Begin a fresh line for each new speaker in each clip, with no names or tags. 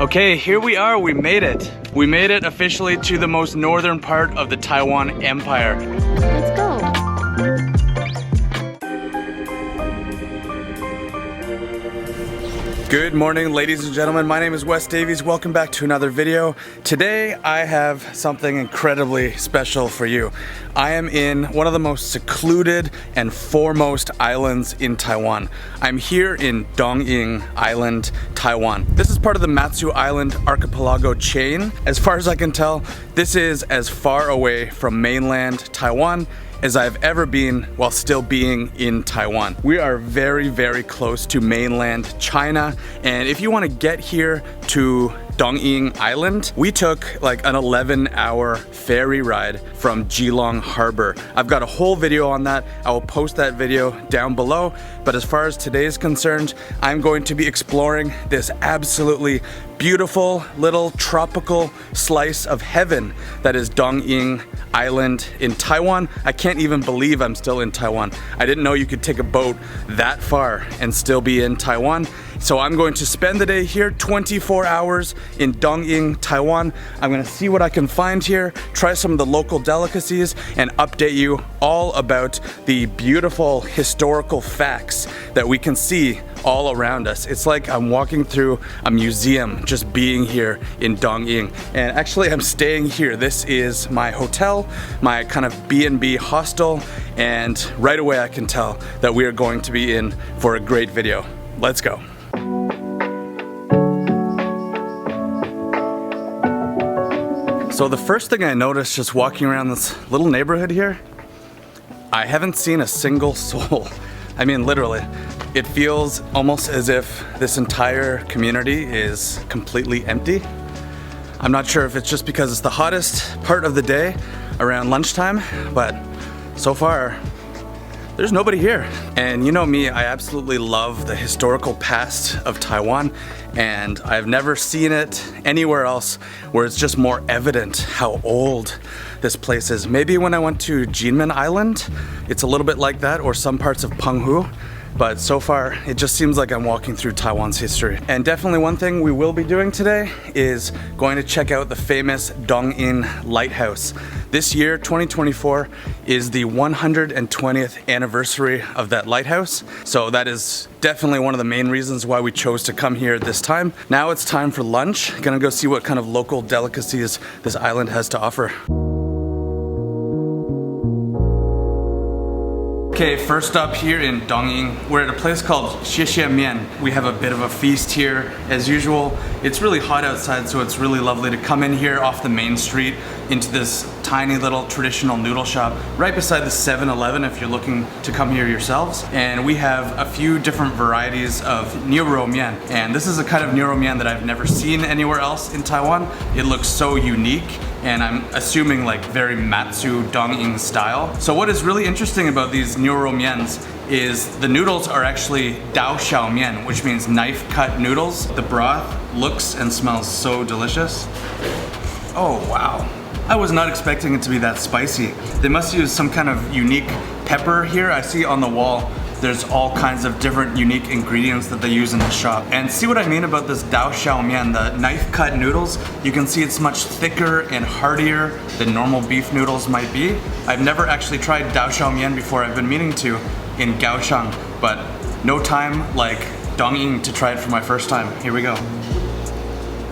Okay, here we are, we made it. We made it officially to the most northern part of the Taiwan Empire.
Let's go.
Good morning, ladies and gentlemen. My name is Wes Davies. Welcome back to another video. Today, I have something incredibly special for you. I am in one of the most secluded and foremost islands in Taiwan. I'm here in Dongyin Island, Taiwan. This is part of the Matsu Island archipelago chain. As far as I can tell, this is as far away from mainland Taiwan as I've ever been while still being in Taiwan. We are very, very close to mainland China, and if you want to get here to Dongyin Island, we took like an 11-hour ferry ride from Geelong Harbor. I've got a whole video on that. I will post that video down below. But as far as today is concerned, I'm going to be exploring this absolutely beautiful little tropical slice of heaven that is Dongyin Island in Taiwan. I can't even believe I'm still in Taiwan. I didn't know you could take a boat that far and still be in Taiwan. So I'm going to spend the day here, 24 hours in Dongyin, Taiwan. I'm gonna see what I can find here, try some of the local delicacies, and update you all about the beautiful historical facts that we can see all around us. It's like I'm walking through a museum just being here in Dongyin. And actually I'm staying here. This is my hotel, my kind of B&B hostel, and right away I can tell that we are going to be in for a great video. Let's go. So the first thing I noticed just walking around this little neighborhood here, I haven't seen a single soul. I mean, literally, it feels almost as if this entire community is completely empty. I'm not sure if it's just because it's the hottest part of the day around lunchtime, but so far, there's nobody here. And you know me, I absolutely love the historical past of Taiwan, and I've never seen it anywhere else where it's just more evident how old this place is. Maybe when I went to Jinmen Island, it's a little bit like that, or some parts of Penghu. But so far, it just seems like I'm walking through Taiwan's history. And definitely one thing we will be doing today is going to check out the famous Dongyin lighthouse. This year, 2024, is the 120th anniversary of that lighthouse. So that is definitely one of the main reasons why we chose to come here this time. Now it's time for lunch. Gonna go see what kind of local delicacies this island has to offer. Okay, first up here in Dongyin, we're at a place called Xie Mian. We have a bit of a feast here as usual. It's really hot outside, so it's really lovely to come in here off the main street into this tiny little traditional noodle shop right beside the 7-Eleven if you're looking to come here yourselves. And we have a few different varieties of niuro mian. And this is a kind of niuro mian that I've never seen anywhere else in Taiwan. It looks so unique, and I'm assuming like very Matsu Dongyin style. So what is really interesting about these niuro mians is the noodles are actually dao xiao mian, which means knife cut noodles. The broth looks and smells so delicious. Oh wow. I was not expecting it to be that spicy. They must use some kind of unique pepper here. I see on the wall there's all kinds of different unique ingredients that they use in the shop. And see what I mean about this dao xiao mian, the knife cut noodles? You can see it's much thicker and heartier than normal beef noodles might be. I've never actually tried dao xiao mian before. I've been meaning to in Kaohsiung, but no time like Dongyin to try it for my first time. Here we go.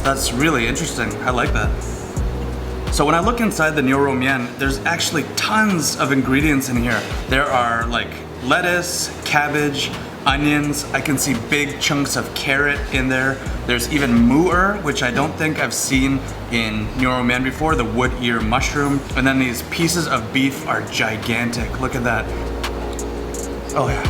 That's really interesting. I like that. So when I look inside the niuro mian, there's actually tons of ingredients in here. There are like lettuce, cabbage, onions. I can see big chunks of carrot in there. There's even mu'er, which I don't think I've seen in niuro mian before, the wood ear mushroom. And then these pieces of beef are gigantic. Look at that. Oh yeah.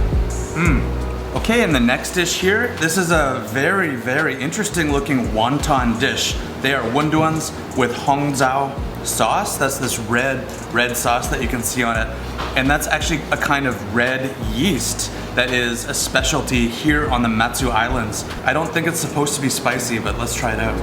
Okay, and the next dish here, this is a very, very interesting looking wonton dish. They are wonduans with hongzao sauce. That's this red sauce that you can see on it. And that's actually a kind of red yeast that is a specialty here on the Matsu Islands. I don't think it's supposed to be spicy, but let's try it out.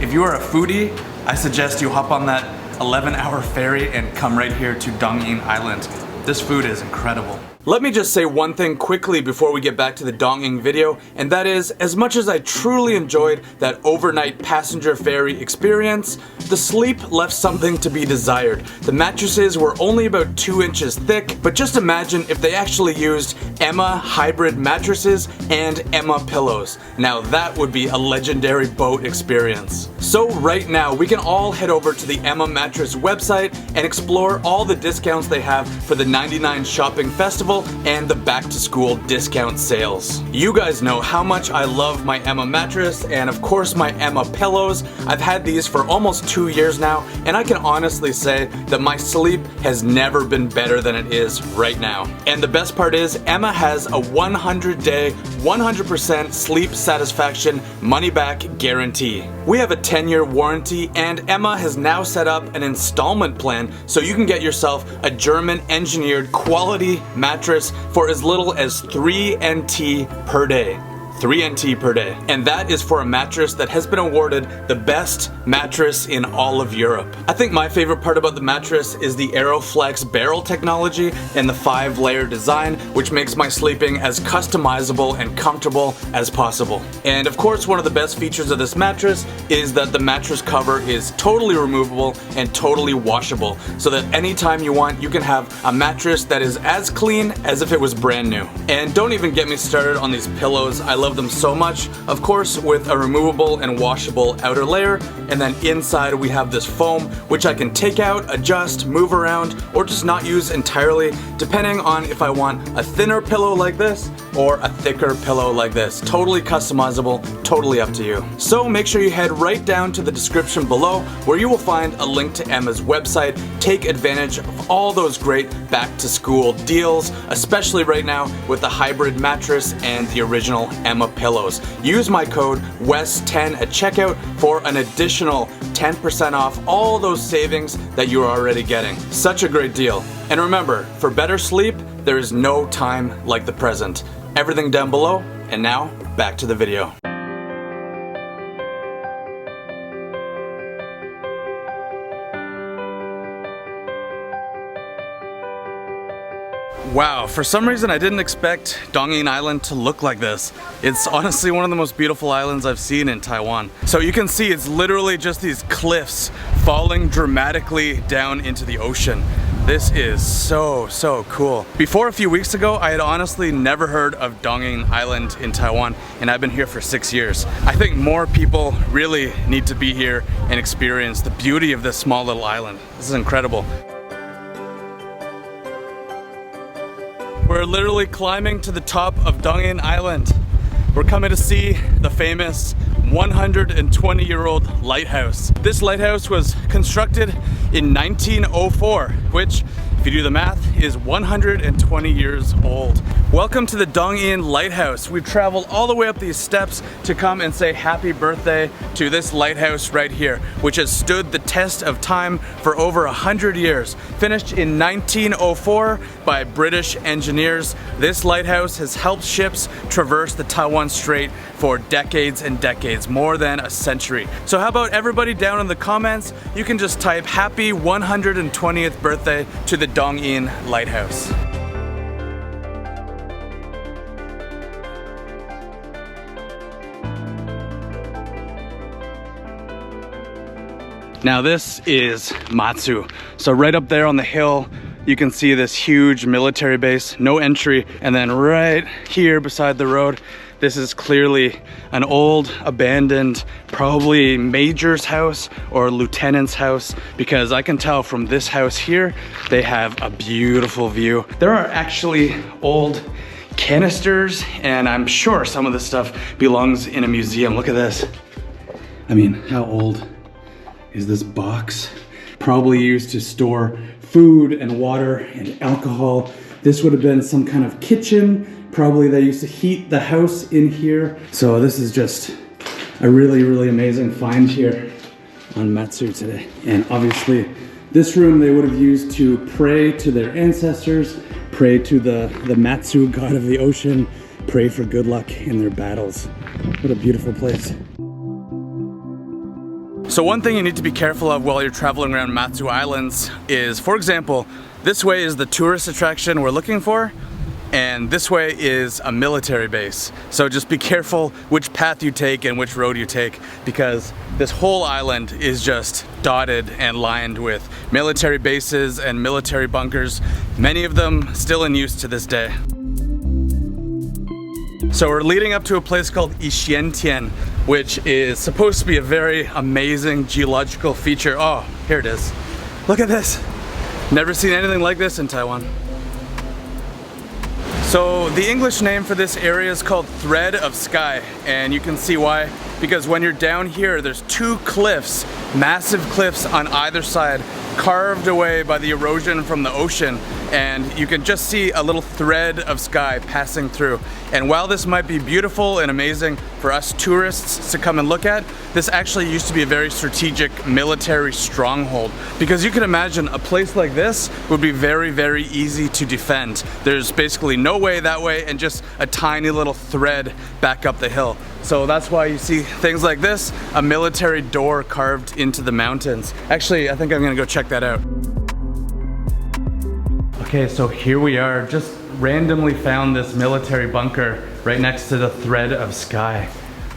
If you are a foodie, I suggest you hop on that 11-hour ferry and come right here to Dongyin Island. This food is incredible. Let me just say one thing quickly before we get back to the Dongyin video, and that is, as much as I truly enjoyed that overnight passenger ferry experience, the sleep left something to be desired. The mattresses were only about 2 inches thick, but just imagine if they actually used Emma hybrid mattresses and Emma pillows. Now that would be a legendary boat experience. So right now, we can all head over to the Emma mattress website and explore all the discounts they have for the 99 shopping festival and the back to school discount sales. You guys know how much I love my Emma mattress and of course my Emma pillows. I've had these for almost 2 years now, and I can honestly say that my sleep has never been better than it is right now. And the best part is, Emma has a 100-day, 100% sleep satisfaction money-back guarantee. We have a 10-year warranty, and Emma has now set up an installment plan so you can get yourself a German-engineered quality mattress for as little as 3 NT per day. 3 NT per day. And that is for a mattress that has been awarded the best mattress in all of Europe. I think my favorite part about the mattress is the AeroFlex barrel technology and the 5-layer design, which makes my sleeping as customizable and comfortable as possible. And of course, one of the best features of this mattress is that the mattress cover is totally removable and totally washable, so that anytime you want, you can have a mattress that is as clean as if it was brand new. And don't even get me started on these pillows. I love them so much. Of course, with a removable and washable outer layer, and then inside we have this foam which I can take out, adjust, move around, or just not use entirely, depending on if I want a thinner pillow like this or a thicker pillow like this. Totally customizable, totally up to you. So make sure you head right down to the description below, where you will find a link to Emma's website. Take advantage of all those great back to school deals, especially right now with the hybrid mattress and the original Emma pillows. Use my code WES10 at checkout for an additional 10% off all those savings that you're already getting. Such a great deal. And remember, for better sleep, there is no time like the present. Everything down below, and now back to the video. Wow, for some reason I didn't expect Dongyin Island to look like this. It's honestly one of the most beautiful islands I've seen in Taiwan. So you can see it's literally just these cliffs falling dramatically down into the ocean. This is so cool. Before a few weeks ago, I had honestly never heard of Dongyin Island in Taiwan, and I've been here for 6 years. I think more people really need to be here and experience the beauty of this small little island. This is incredible. We're literally climbing to the top of Dongyin Island. We're coming to see the famous 120-year-old lighthouse. This lighthouse was constructed in 1904, which, if you do the math, is 120 years old. Welcome to the Dongyin Lighthouse. We've traveled all the way up these steps to come and say happy birthday to this lighthouse right here, which has stood the test of time for over 100 years. Finished in 1904 by British engineers, this lighthouse has helped ships traverse the Taiwan Strait for decades and decades, more than a century. So how about everybody down in the comments, you can just type happy 120th birthday to the Dongyin Lighthouse. Now this is Matsu. So right up there on the hill, you can see this huge military base, no entry. And then right here beside the road, this is clearly an old, abandoned, probably major's house or lieutenant's house, because I can tell from this house here, they have a beautiful view. There are actually old canisters, and I'm sure some of this stuff belongs in a museum. Look at this. I mean, how old is this box? Probably used to store food and water and alcohol. This would have been some kind of kitchen. Probably they used to heat the house in here. So this is just a really amazing find here on Matsu today. And obviously this room they would have used to pray to their ancestors, pray to the Matsu god of the ocean, pray for good luck in their battles. What a beautiful place. So one thing you need to be careful of while you're traveling around Matsu Islands is, for example, this way is the tourist attraction we're looking for, and this way is a military base. So just be careful which path you take and which road you take, because this whole island is just dotted and lined with military bases and military bunkers, many of them still in use to this day. So we're leading up to a place called Yixiantian, which is supposed to be a very amazing geological feature. Oh, here it is. Look at this. Never seen anything like this in Taiwan. So the English name for this area is called Thread of Sky, and you can see why. Because when you're down here, there's two cliffs, massive cliffs on either side, carved away by the erosion from the ocean, and you can just see a little thread of sky passing through. And while this might be beautiful and amazing for us tourists to come and look at, this actually used to be a very strategic military stronghold, because you can imagine a place like this would be very, very easy to defend. There's basically no way that way and just a tiny little thread back up the hill. So that's why you see things like this, a military door carved into the mountains. Actually, I think I'm gonna go check that out. Okay, so here we are. Just randomly found this military bunker right next to the thread of sky.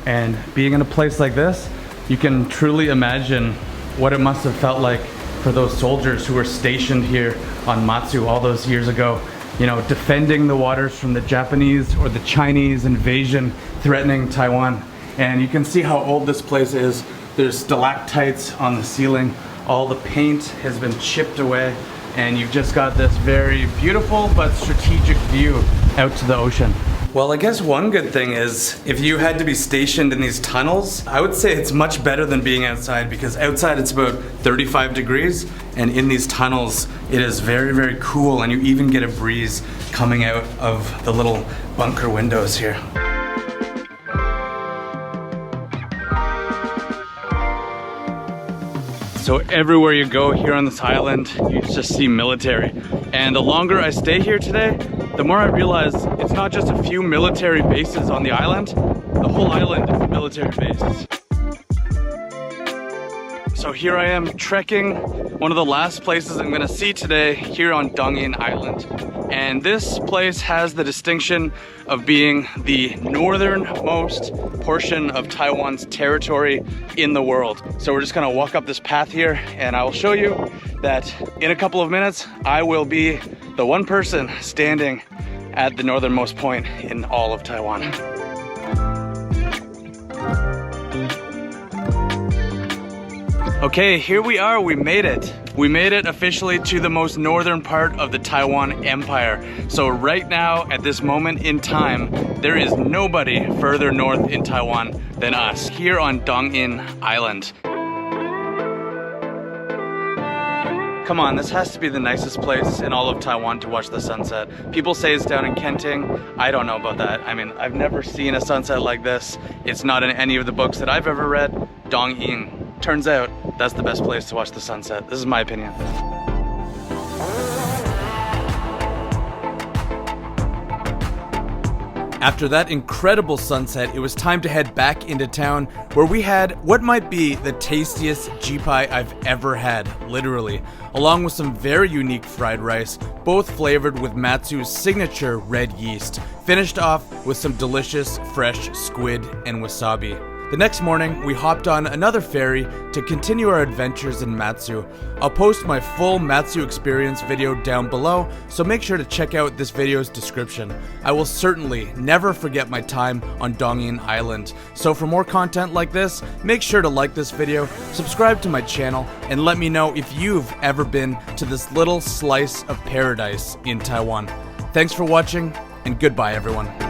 And being in a place like this, you can truly imagine what it must have felt like for those soldiers who were stationed here on Matsu all those years ago. You know, defending the waters from the Japanese or the Chinese invasion threatening Taiwan. And you can see how old this place is. There's stalactites on the ceiling. All the paint has been chipped away, and you've just got this very beautiful but strategic view out to the ocean. Well, I guess one good thing is if you had to be stationed in these tunnels, I would say it's much better than being outside, because outside it's about 35 degrees, and in these tunnels it is very, very cool, and you even get a breeze coming out of the little bunker windows here. So everywhere you go here on this island, you just see military. And the longer I stay here today, the more I realize it's not just a few military bases on the island. The whole island is a military base. So here I am trekking one of the last places I'm gonna see today here on Dongyin Island. And this place has the distinction of being the northernmost portion of Taiwan's territory in the world. So we're just gonna walk up this path here, and I will show you that in a couple of minutes, I will be the one person standing at the northernmost point in all of Taiwan. Okay, here we are, we made it. We made it officially to the most northern part of the Taiwan Empire. So right now, at this moment in time, there is nobody further north in Taiwan than us, here on Dongyin Island. Come on, this has to be the nicest place in all of Taiwan to watch the sunset. People say it's down in Kenting. I don't know about that. I mean, I've never seen a sunset like this. It's not in any of the books that I've ever read. Dongyin. Turns out, that's the best place to watch the sunset. This is my opinion. After that incredible sunset, it was time to head back into town, where we had what might be the tastiest jipai I've ever had, literally, along with some very unique fried rice, both flavored with Matsu's signature red yeast, finished off with some delicious fresh squid and wasabi. The next morning, we hopped on another ferry to continue our adventures in Matsu. I'll post my full Matsu experience video down below, so make sure to check out this video's description. I will certainly never forget my time on Dongyin Island. So for more content like this, make sure to like this video, subscribe to my channel, and let me know if you've ever been to this little slice of paradise in Taiwan. Thanks for watching, and goodbye everyone.